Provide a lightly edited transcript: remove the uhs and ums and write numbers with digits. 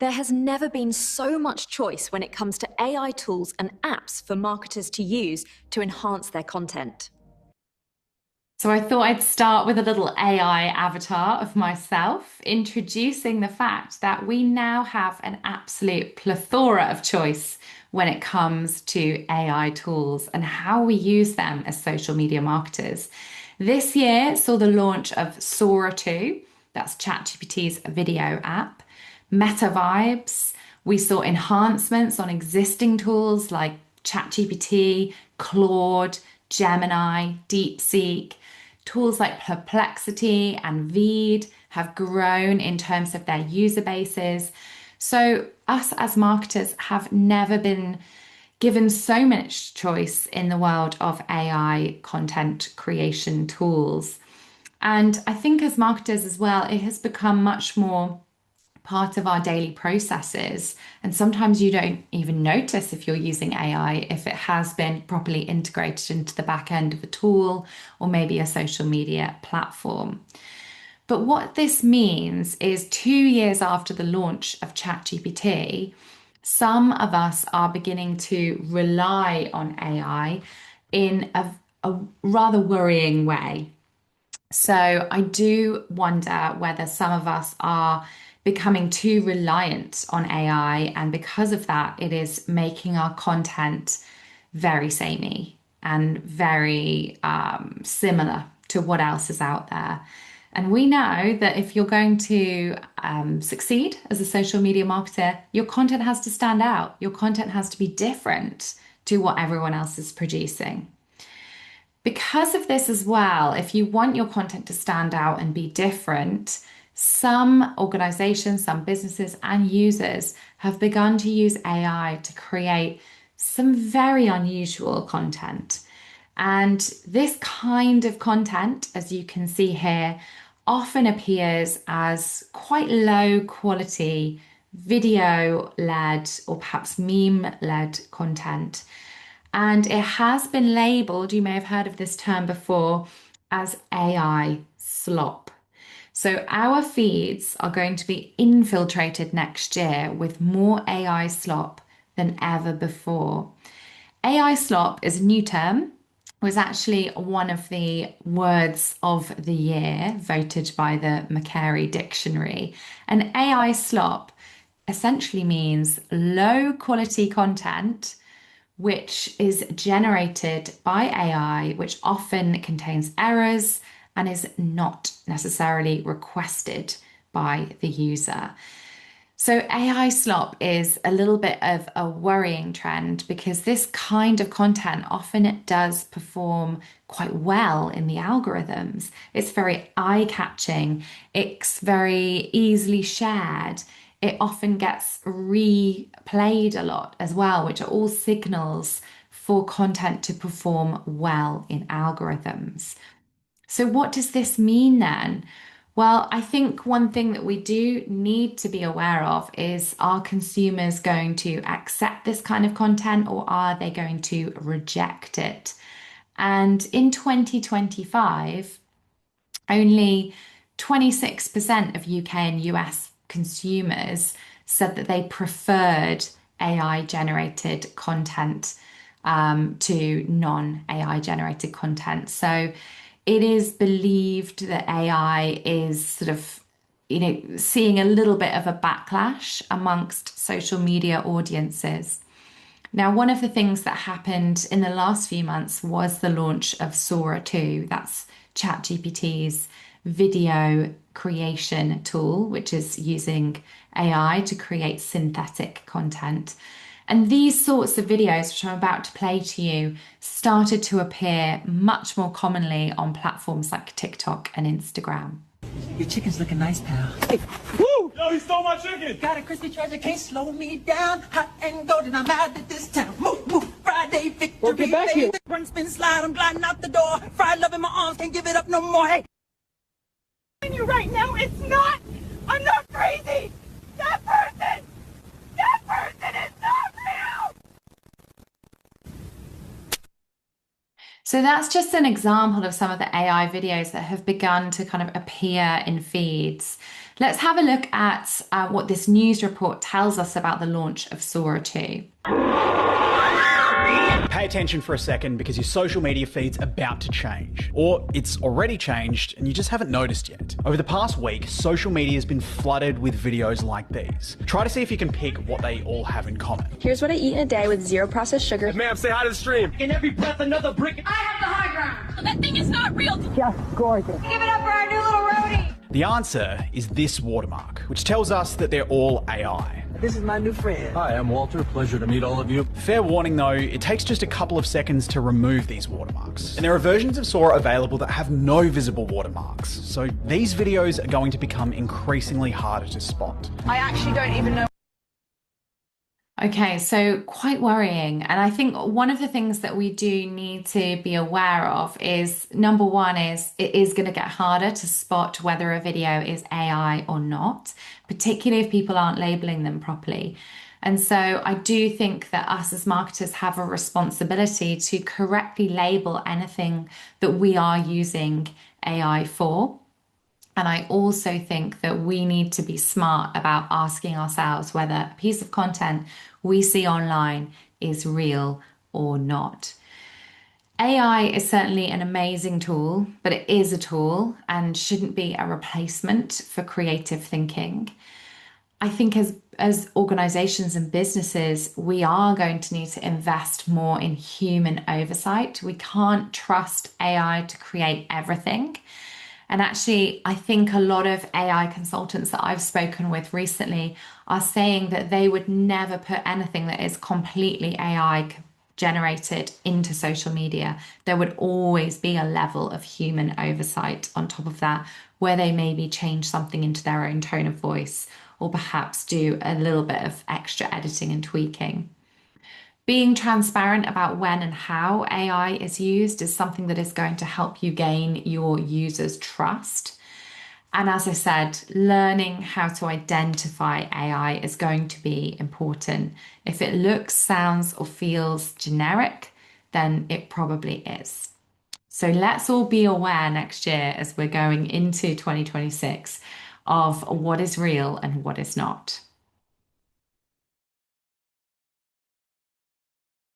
There has never been so much choice when it comes to AI tools and apps for marketers to use to enhance their content. So I thought I'd start with a little AI avatar of myself, introducing the fact that we now have an absolute plethora of choice when it comes to AI tools and how we use them as social media marketers. This year saw the launch of Sora 2, that's ChatGPT's video app, Meta Vibes. We saw enhancements on existing tools like ChatGPT, Claude, Gemini, DeepSeek. Tools like Perplexity and Veed have grown in terms of their user bases. So us as marketers have never been given so much choice in the world of AI content creation tools. And I think as marketers as well, it has become much more part of our daily processes. And sometimes you don't even notice if you're using AI if it has been properly integrated into the back end of a tool or maybe a social media platform. But what this means is 2 years after the launch of ChatGPT, some of us are beginning to rely on AI in a rather worrying way. So I do wonder whether some of us are becoming too reliant on AI, and because of that, it is making our content very samey and very similar to what else is out there. And we know that if you're going to succeed as a social media marketer, your content has to stand out. Your content has to be different to what everyone else is producing. Because of this as well, if you want your content to stand out and be different, some organizations, some businesses, and users have begun to use AI to create some very unusual content. And this kind of content, as you can see here, often appears as quite low quality video-led or perhaps meme-led content. And it has been labeled, you may have heard of this term before, as AI slop. So our feeds are going to be infiltrated next year with more AI slop than ever before. AI slop is a new term. It was actually one of the words of the year voted by the Macquarie Dictionary. And AI slop essentially means low quality content which is generated by AI, which often contains errors and is not necessarily requested by the user. So AI slop is a little bit of a worrying trend because this kind of content often does perform quite well in the algorithms. It's very eye-catching, it's very easily shared. It often gets replayed a lot as well, which are all signals for content to perform well in algorithms. So what does this mean then? Well, I think one thing that we do need to be aware of is, are consumers going to accept this kind of content or are they going to reject it? And in 2025, only 26% of UK and US consumers said that they preferred AI generated content to non-AI generated content. So it is believed that AI is sort of, seeing a little bit of a backlash amongst social media audiences. Now, one of the things that happened in the last few months was the launch of Sora 2. That's ChatGPT's video creation tool, which is using AI to create synthetic content. And these sorts of videos, which I'm about to play to you, started to appear much more commonly on platforms like TikTok and Instagram. Your chicken's looking nice, pal. Hey, woo! Yo, he stole my chicken! Got a crispy treasure, can't slow me down. Hot and golden, I'm out of this town. Move, move, Friday victory. Well, get back here. Run, spin, slide, I'm gliding out the door. Fried love in my arms, can't give it up no more. Hey. You right now, it's not! I'm not crazy! That person is not real! So that's just an example of some of the AI videos that have begun to kind of appear in feeds. Let's have a look at what this news report tells us about the launch of Sora 2. Pay attention for a second because your social media feed's about to change. Or it's already changed and you just haven't noticed yet. Over the past week, social media has been flooded with videos like these. Try to see if you can pick what they all have in common. Here's what I eat in a day with 0 processed sugar. Ma'am, say hi to the stream. In every breath, another brick. I have the high ground. That thing is not real. Just gorgeous. Give it up for our new little roadie. The answer is this watermark, which tells us that they're all AI. This is my new friend. Hi, I'm Walter. Pleasure to meet all of you. Fair warning though, it takes just a couple of seconds to remove these watermarks. And there are versions of Sora available that have no visible watermarks, so these videos are going to become increasingly harder to spot. I actually don't even know. Okay, so quite worrying. And I think one of the things that we do need to be aware of is number one is it is going to get harder to spot whether a video is AI or not, particularly if people aren't labeling them properly. And so I do think that us as marketers have a responsibility to correctly label anything that we are using AI for. And I also think that we need to be smart about asking ourselves whether a piece of content we see online is real or not. AI is certainly an amazing tool, but it is a tool and shouldn't be a replacement for creative thinking. I think as organizations and businesses, we are going to need to invest more in human oversight. We can't trust AI to create everything. And actually, I think a lot of AI consultants that I've spoken with recently are saying that they would never put anything that is completely AI generated into social media. There would always be a level of human oversight on top of that, where they maybe change something into their own tone of voice, or perhaps do a little bit of extra editing and tweaking. Being transparent about when and how AI is used is something that is going to help you gain your users' trust. And as I said, learning how to identify AI is going to be important. If it looks, sounds, or feels generic, then it probably is. So let's all be aware next year as we're going into 2026 of what is real and what is not.